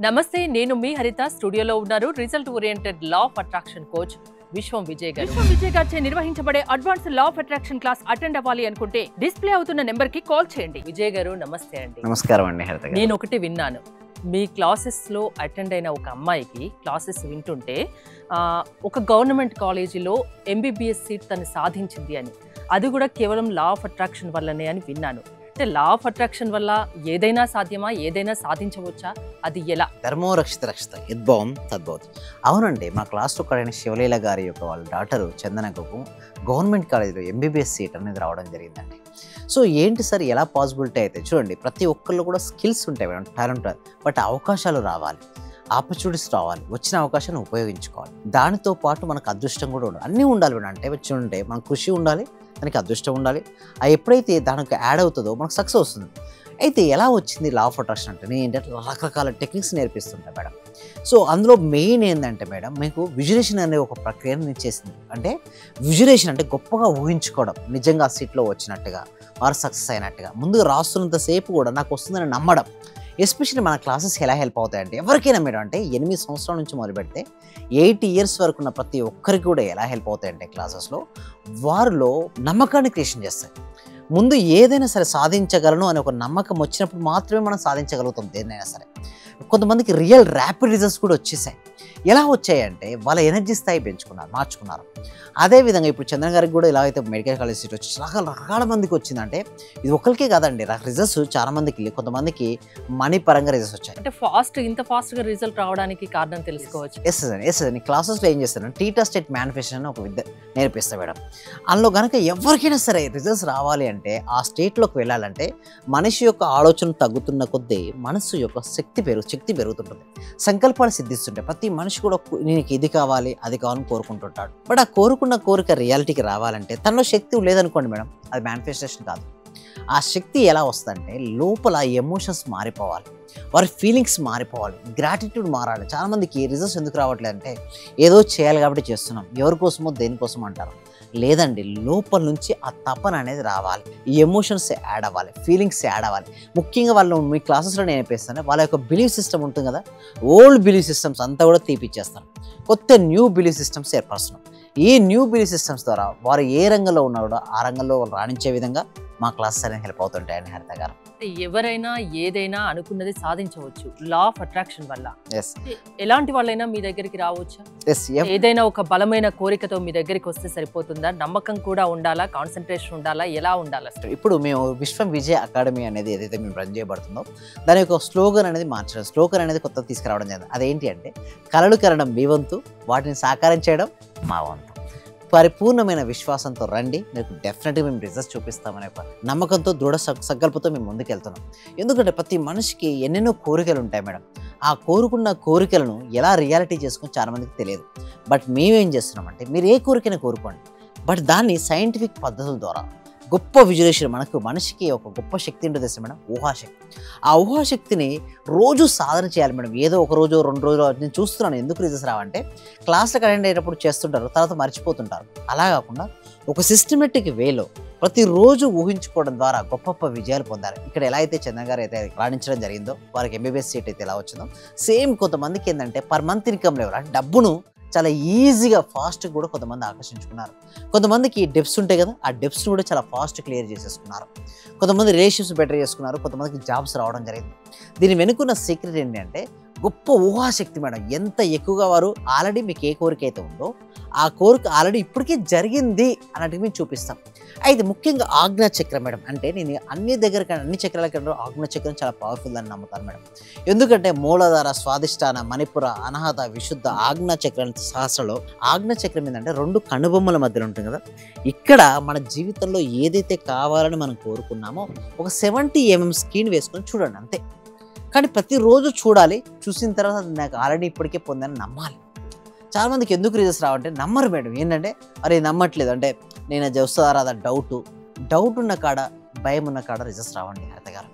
నమస్తే, నేను మీ హరిత. స్టూడియోలో ఉన్నారు result oriented law of attraction coach విశ్వం విజయ్ గారు. విశ్వం విజయ్ గారిచే నిర్వహించబడే advance law of attraction class attend అవ్వాలి అనుకుంటే డిస్ప్లే అవుతున్న నెంబర్ కి కాల్ చేయండి. విజయ్ గారు నమస్తే అండి. నమస్కారం అండి హరిత గారు. నేను ఒకటి విన్నాను, మీ క్లాసెస్ లో అటెండ్ అయిన ఒక అమ్మాయికి క్లాసెస్ వింటుంటే ఒక గవర్నమెంట్ కాలేజీలో MBBS సీట్ తను సాధించింది అని, అది కూడా కేవలం లా ఆఫ్ అట్రాక్షన్ వల్లనే అని విన్నాను. అంటే లా ఆఫ్ అట్రాక్షన్ వల్ల ఏదైనా సాధ్యమా, ఏదైనా సాధించవచ్చా, అది ఎలా? ధర్మో రక్షిత రక్షిత యద్భావం తద్భవతి. అవునండి, మా క్లాస్లో ఒకడైన శివలీల గారి యొక్క వాళ్ళ డాటరు చందనకు గవర్నమెంట్ కాలేజీలో MBBS సీట్ అనేది రావడం జరిగిందండి. సో ఏంటి సార్, ఎలా పాసిబిలిటీ అయితే చూడండి, ప్రతి ఒక్కళ్ళు కూడా స్కిల్స్ ఉంటాయి మేడం, టాలెంట్, బట్ అవకాశాలు రావాలి, ఆపర్చునిటీస్ రావాలి, వచ్చిన అవకాశాన్ని ఉపయోగించుకోవాలి. దానితో పాటు మనకు అదృష్టం కూడా ఉండాలి, అన్నీ ఉండాలి మేడం. అంటే చూడండి, మనకు కృషి ఉండాలి, దానికి అదృష్టం ఉండాలి. అది ఎప్పుడైతే దానికి యాడ్ అవుతుందో మనకు సక్సెస్ వస్తుంది. అయితే ఎలా వచ్చింది లా ఆఫ్ అట్రాక్షన్ అంటే, నేను ఏంటంటే రకరకాల టెక్నిక్స్ నేర్పిస్తుంటాను మేడం. సో అందులో మెయిన్ ఏంటంటే మేడం, మీకు విజులేషన్ అనే ఒక ప్రక్రియను నేను చేసింది. అంటే విజులేషన్ అంటే గొప్పగా ఊహించుకోవడం, నిజంగా ఆ సీట్లో వచ్చినట్టుగా, వారు సక్సెస్ అయినట్టుగా, ముందుగా రాస్తున్నంతసేపు కూడా నాకు వస్తుందని నమ్మడం. ఎస్పెషల్లీ మన క్లాసెస్ ఎలా హెల్ప్ అవుతాయంటే ఎవరికైనా మేడం, అంటే 8 సంవత్సరాల నుంచి మొదలుపెడితే 80 ఇయర్స్ వరకు ఉన్న ప్రతి ఒక్కరికి కూడా ఎలా హెల్ప్ అవుతాయంటే క్లాసెస్లో వారిలో నమ్మకాన్ని క్రియేషన్ చేస్తాయి. ముందు ఏదైనా సరే సాధించగలను అనే ఒక నమ్మకం వచ్చినప్పుడు మాత్రమే మనం సాధించగలుగుతాం దేన్నైనా సరే. కొంతమందికి రియల్ ర్యాపిడ్ రిజల్ట్స్ కూడా వచ్చేసాయి. ఎలా వచ్చాయంటే వాళ్ళ ఎనర్జీ స్థాయి పెంచుకున్నారు, మార్చుకున్నారు. అదేవిధంగా ఇప్పుడు చంద్రన్ గారికి కూడా ఎలా అయితే మెడికల్ కాలేజ్ సీట్ వచ్చి రకరకాల మందికి వచ్చిందంటే, ఇది ఒకరికే కాదండి, రిజల్ట్స్ చాలా మందికి, కొంతమందికి మనీ పరంగా రిజల్ట్స్ వచ్చాయి. అంటే ఇంత ఫాస్ట్గా రిజల్ట్ రావడానికి కారణం తెలుసుకోవచ్చు. ఎస్ అండి క్లాసెస్లో ఏం చేస్తాను, టీటా స్టేట్ మేనిఫెస్టేషన్ అని ఒక విద్య నేర్పిస్తా మేడం. అందులో కనుక ఎవరికైనా సరే రిజల్ట్స్ రావాలి అంటే, ఆ స్టేట్లోకి వెళ్ళాలంటే మనిషి యొక్క ఆలోచన తగ్గుతున్న కొద్దీ మనసు యొక్క శక్తి పెరుగుతుంటుంది, సంకల్పాలు సిద్ధిస్తుంటాయి. ప్రతి మనిషి కూడా నేను ఇది కావాలి అది కావాలని కోరుకుంటుంటాడు. బట్ ఆ కోరుకున్న కోరిక రియాలిటీకి రావాలంటే తనలో శక్తి లేదనుకోండి మేడం, అది మేనిఫెస్టేషన్ కాదు. ఆ శక్తి ఎలా వస్తుందంటే లోపల ఎమోషన్స్ మారిపోవాలి, వారి ఫీలింగ్స్ మారిపోవాలి, గ్రాటిట్యూడ్ మారాలి. చాలామందికి రిజల్ట్స్ ఎందుకు రావట్లేదు అంటే, ఏదో చేయాలి కాబట్టి చేస్తున్నాం, ఎవరి కోసమో దేనికోసం అంటారు. లేదండి, లోపల నుంచి ఆ తపన అనేది రావాలి, ఈ ఎమోషన్స్ యాడ్ అవ్వాలి, ఫీలింగ్స్ యాడ్ అవ్వాలి. ముఖ్యంగా వాళ్ళు మీ క్లాసెస్లో నేను నేర్పిస్తాను, వాళ్ళ యొక్క బిలీఫ్ సిస్టమ్ ఉంటుంది కదా, ఓల్డ్ బిలీఫ్ సిస్టమ్స్ అంతా కూడా తీపిచ్చేస్తాను, కొత్త న్యూ బిలీఫ్ సిస్టమ్స్ ఏర్పరుస్తున్నాం. ఈ న్యూ బిలీఫ్ సిస్టమ్స్ ద్వారా వారు ఏ రంగంలో ఉన్నా కూడా ఆ రంగంలో వాళ్ళు రాణించే విధంగా మా క్లాసెస్ అనేవి హెల్ప్ అవుతుంటాయండి హరిత గారు. ఎవరైనా ఏదైనా అనుకున్నది సాధించవచ్చు లా ఆఫ్ అట్రాక్షన్ వల్ల. ఎస్, ఎలాంటి వాళ్ళైనా మీ దగ్గరికి రావచ్చా? ఏదైనా ఒక బలమైన కోరికతో మీ దగ్గరికి వస్తే సరిపోతుందా? నమ్మకం కూడా ఉండాలా, కాన్సన్ట్రేషన్ ఉండాలా, ఎలా ఉండాలా? ఇప్పుడు మేము విశ్వం విజయ్ అకాడమీ అనేది ఏదైతే మేము రన్ చేయబడుతుందో దాని యొక్క స్లోగన్ అనేది మార్చడం, స్లోగన్ అనేది కొత్తగా తీసుకురావడం జరిగింది. అదేంటి అంటే, కలలు కనడం మీ వంతు, వాటిని సాకారం చేయడం మా వంతు. పరిపూర్ణమైన విశ్వాసంతో రండి, మీకు డెఫినెట్గా మేము రిజల్ట్స్ చూపిస్తామనే ఒక నమ్మకంతో, దృఢ సంకల్పంతో మేము ముందుకెళ్తున్నాం. ఎందుకంటే ప్రతి మనిషికి ఎన్నెన్నో కోరికలు ఉంటాయి మేడం. ఆ కోరుకున్న కోరికలను ఎలా రియాలిటీ చేసుకుని చాలామందికి తెలియదు. బట్ మేమేం చేస్తున్నామంటే, మీరు ఏ కోరికైనా కోరుకోండి, బట్ దాన్ని సైంటిఫిక్ పద్ధతుల ద్వారా గొప్ప విజులేషన్, మనిషికి ఒక గొప్ప శక్తి ఉంటుంది మేడం, ఊహాశక్తి. ఆ ఊహాశక్తిని రోజు సాధన చేయాలి మేడం. ఏదో ఒక రోజు 2 రోజులు నేను చూస్తున్నాను ఎందుకు రిజల్ట్స్ రావంటే, క్లాస్లకు అటెండ్ అయ్యేటప్పుడు చేస్తుంటారు, తర్వాత మర్చిపోతుంటారు. అలా కాకుండా ఒక సిస్టమేటిక్ వేలో ప్రతిరోజు ఊహించుకోవడం ద్వారా గొప్ప విజయాలు పొందాలి. ఇక్కడ ఎలా అయితే చంద్రన్ గారు అయితే రాణించడం జరిగిందో, వారికి MBBS సీట్ అయితే ఎలా వచ్చిందో, సేమ్ కొంతమందికి ఏంటంటే పర్ మంత్ ఇన్కమ్ లెవెల్, అంటే డబ్బును చాలా ఈజీగా ఫాస్ట్గా కూడా కొంతమంది ఆకర్షించుకున్నారు. కొంతమందికి డెప్స్ ఉంటాయి కదా, ఆ డెప్స్ని కూడా చాలా ఫాస్ట్ క్లియర్ చేసేసుకున్నారు. కొంతమంది రిలేషన్షిప్స్ బెటర్ చేసుకున్నారు, కొంతమందికి జాబ్స్ రావడం జరిగింది. దీని వెనుకున్న సీక్రెట్ ఏంటంటే గొప్ప ఊహాశక్తి మేడం. ఎంత ఎక్కువగా వారు ఆల్రెడీ మీకు ఏ కోరిక అయితే ఉందో ఆ కోరిక ఆల్రెడీ ఇప్పటికే జరిగింది అన్నట్టు మేము చూపిస్తాం. అయితే ముఖ్యంగా ఆజ్ఞా చక్రం మేడం, అంటే నేను అన్ని చక్రాల కన్నా ఆజ్ఞా చక్రం చాలా పవర్ఫుల్ అని నమ్ముతాను మేడం. ఎందుకంటే మూలాధార, స్వాదిష్టాన, మణిపుర, అనాహత, విశుద్ధ, ఆజ్ఞా చక్రం సహస్రలో ఆజ్ఞా చక్రం ఏంటంటే 2 కనుబొమ్మల మధ్యలో ఉంటుంది కదా. ఇక్కడ మన జీవితంలో ఏదైతే కావాలని మనం కోరుకున్నామో ఒక 70 mm స్క్రీన్ వేసుకొని చూడండి అంతే. కానీ ప్రతిరోజు చూడాలి, చూసిన తర్వాత నాకు ఆల్రెడీ ఇప్పటికే పొందని నమ్మాలి. చాలామందికి ఎందుకు రిజల్ట్స్ రావంటే నమ్మరు మేడం. ఏంటంటే అరే నమ్మట్లేదు అంటే, నేను అది వస్తుందా రాదా డౌట్ ఉన్న కాడ, భయం ఉన్న కాడ రిజల్ట్స్ రావండి హరిత గారు.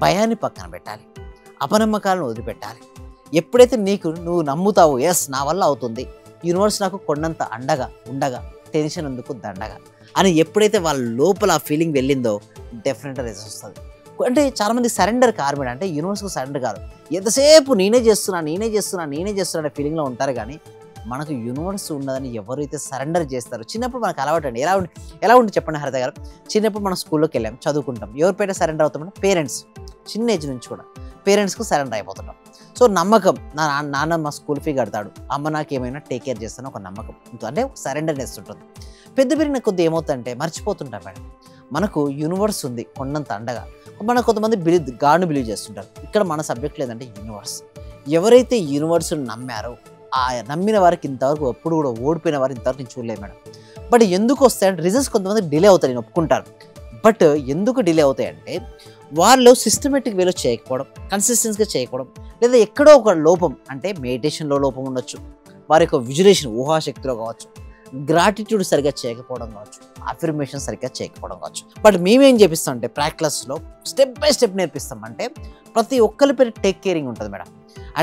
భయాన్ని పక్కన పెట్టాలి, అపనమ్మకాలను వదిలిపెట్టాలి. ఎప్పుడైతే నువ్వు నమ్ముతావు, ఎస్ నా వల్ల అవుతుంది, యూనివర్స్ నాకు కొండంత అండగా ఉండగా, టెన్షన్ ఎందుకు దండగా అని ఎప్పుడైతే వాళ్ళ లోపల ఆ ఫీలింగ్ వెళ్ళిందో డెఫినెట్గా రిజల్ట్స్ వస్తుంది. అంటే చాలామంది సరెండర్ కారు మేడం, అంటే యూనివర్స్కి సరెండర్ కాదు, ఎంతసేపు నేనే చేస్తున్నా అనే ఫీలింగ్లో ఉంటారు. కానీ మనకు యూనివర్స్ ఉన్నదని ఎవరైతే సరెండర్ చేస్తారో, చిన్నప్పుడు మనకు అలవాటు అండి. ఎలా ఉండి చెప్పండి హరిత గారు, చిన్నప్పుడు మనం స్కూల్లోకి వెళ్ళాం, చదువుకుంటాం, ఎవరిపైన సరెండర్ అవుతామంటే పేరెంట్స్. చిన్న ఏజ్ నుంచి కూడా పేరెంట్స్కు సరెండర్ అయిపోతుంటాం. సో నమ్మకం, నాన్న మా స్కూల్ ఫీ కడతాడు, అమ్మ నాకు ఏమైనా టేక్ కేర్ చేస్తాను ఒక నమ్మకం, అంటే సరెండర్నెస్ ఉంటుంది. పెద్ద పెరిగిన కొద్ది ఏమవుతుందంటే మర్చిపోతుంటాం మేడం, మనకు యూనివర్స్ ఉంది కొండంత అండగా. మన కొంతమంది గాడ్ని బిలీవ్ చేస్తుంటారు. ఇక్కడ మన సబ్జెక్ట్ లేదంటే యూనివర్స్. ఎవరైతే యూనివర్స్ని నమ్మారో ఆ నమ్మిన వారికి ఇంతవరకు ఎప్పుడు కూడా ఓడిపోయిన వారు ఇంతవరకు నేను చూడలేదు మేడం. బట్ ఎందుకు వస్తాయంటే రిజల్ట్స్ కొంతమంది డిలే అవుతాయి, నేను ఒప్పుకుంటాను. బట్ ఎందుకు డిలే అవుతాయంటే వాళ్ళు సిస్టమేటిక్ వేలో చేయకపోవడం, కన్సిస్టెన్సీగా చేయకపోవడం, లేదా ఎక్కడో ఒక లోపం, అంటే మెడిటేషన్లో లోపం ఉండొచ్చు, వారి యొక్క విజులేషన్ ఊహాశక్తిలో కావచ్చు, గ్రాటిట్యూడ్ సరిగ్గా చేయకపోవడం కావచ్చు, అఫర్మేషన్ సరిగ్గా చేయకపోవడం కావచ్చు. బట్ మేమేం చేపిస్తాం అంటే ప్రాక్టీస్లో స్టెప్ బై స్టెప్ నేర్పిస్తాం. అంటే ప్రతి ఒక్కరి పేరు టేక్ కేరింగ్ ఉంటుంది మేడం.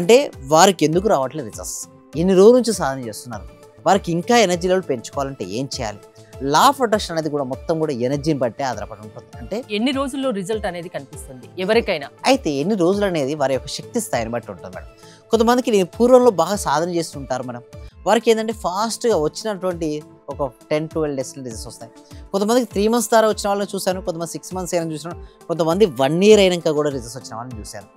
అంటే వారికి ఎందుకు రావట్లేదు రిజల్ట్స్, ఎన్ని రోజుల నుంచి సాధన చేస్తున్నారు, వారికి ఇంకా ఎనర్జీ లెవెల్ పెంచుకోవాలంటే ఏం చేయాలి, లా ఆఫ్ అట్రాక్షన్ అనేది కూడా మొత్తం కూడా ఎనర్జీని బట్టే ఆధారపడి ఉంటుంది. అంటే ఎన్ని రోజుల్లో రిజల్ట్ అనేది కనిపిస్తుంది ఎవరికైనా, అయితే ఎన్ని రోజులు అనేది వారి యొక్క శక్తి స్థాయిని బట్టి ఉంటుంది మేడం. కొంతమందికి నేను పూర్వంలో బాగా సాధన చేస్తుంటారు మనం, వారికి ఏంటంటే ఫాస్ట్గా వచ్చినటువంటి ఒక 10-12 డేస్లో రిజల్ట్స్ వస్తాయి. కొంతమందికి 3 months ద్వారా వచ్చిన వాళ్ళని చూశాను, కొంతమంది 6 months అయినా చూసాను, కొంతమంది 1 year అయినాక కూడా రిజల్ట్స్ వచ్చిన వాళ్ళని చూశాను.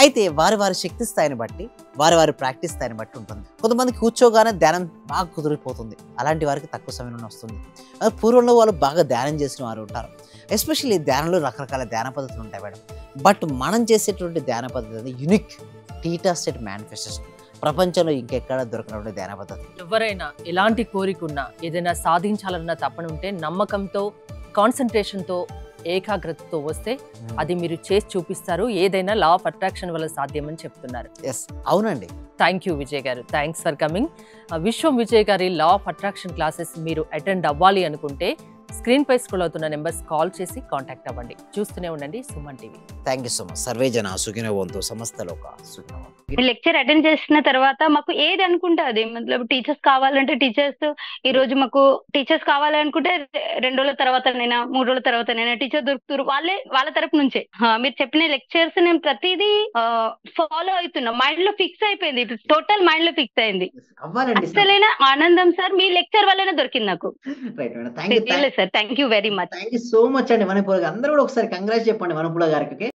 అయితే వారి శక్తి స్థాయిని బట్టి, వారి ప్రాక్టీస్ స్థాయిని బట్టి ఉంటుంది. కొంతమంది కూర్చోగానే ధ్యానం బాగా కుదిరిపోతుంది, అలాంటి వారికి తక్కువ సమయంలో వస్తుంది. అదే పూర్వంలో వాళ్ళు బాగా ధ్యానం చేసిన వారు ఉంటారు. ఎస్పెషల్లీ ధ్యానంలో రకరకాల ధ్యాన పద్ధతులు ఉంటాయి మేడం. బట్ మనం చేసేటువంటి ధ్యాన పద్ధతి అనేది యూనిక్, టీటా స్టేట్ మేనిఫెస్టేషన్, ప్రపంచంలో ఇంకెక్కడ దొరకనటువంటి ధ్యాన పద్ధతి. ఎవరైనా ఎలాంటి కోరిక ఉన్నా, ఏదైనా సాధించాలన్న తపన ఉంటే నమ్మకంతో, కాన్సన్ట్రేషన్తో, ఏకాగ్రతతో వస్తే అది మీరు చేసి చూపిస్తారు. ఏదైనా లా ఆఫ్ అట్రాక్షన్ వల్ల సాధ్యమని చెప్తున్నారు. ఎస్, అవునండి. థ్యాంక్ యూ విజయ్ గారు, థ్యాంక్స్ ఫర్ కమింగ్. విశ్వం విజయ్ గారి లా ఆఫ్ అట్రాక్షన్ క్లాసెస్ మీరు అటెండ్ అవ్వాలి అనుకుంటే స్క్రీన్ పై స్క్రోల్ అవుతున్న నెంబర్స్ కాల్ చేసి కాంటాక్ట్ అవ్వండి. చూస్తూనే ఉండండి Suman TV. Thank you so much. Survey జన సుఖినో భవంతు, సమస్త లోక సుఖినో భవంతు. లెక్చర్ అటెండ్ చేసిన తర్వాత మాకు ఏది అనుకుంటే అది, మతలబ్ టీచర్స్ కావాలంటే టీచర్స్, ఈ రోజు మాకు టీచర్స్ కావాలనుకుంటే 2 రోజుల తర్వాతనైనా 3 రోజుల తర్వాతనైనా టీచర్ దొరుకుతారు, వాళ్ళ తరపు నుంచే. మీరు చెప్పిన లెక్చర్స్ నేను ప్రతిదీ ఫాలో అవుతున్నా, మైండ్ లో ఫిక్స్ అయిపోయింది, టోటల్ మైండ్ లో ఫిక్స్ అయింది. అసలైన ఆనందం సార్ మీ లెక్చర్ వల్లనే దొరికింది నాకు. Sir thank you very much. Thank you so much అండి. మనపూల అందరూ కూడా ఒకసారి కంగ్రాట్స్ చెప్పండి మనపూల గారికి.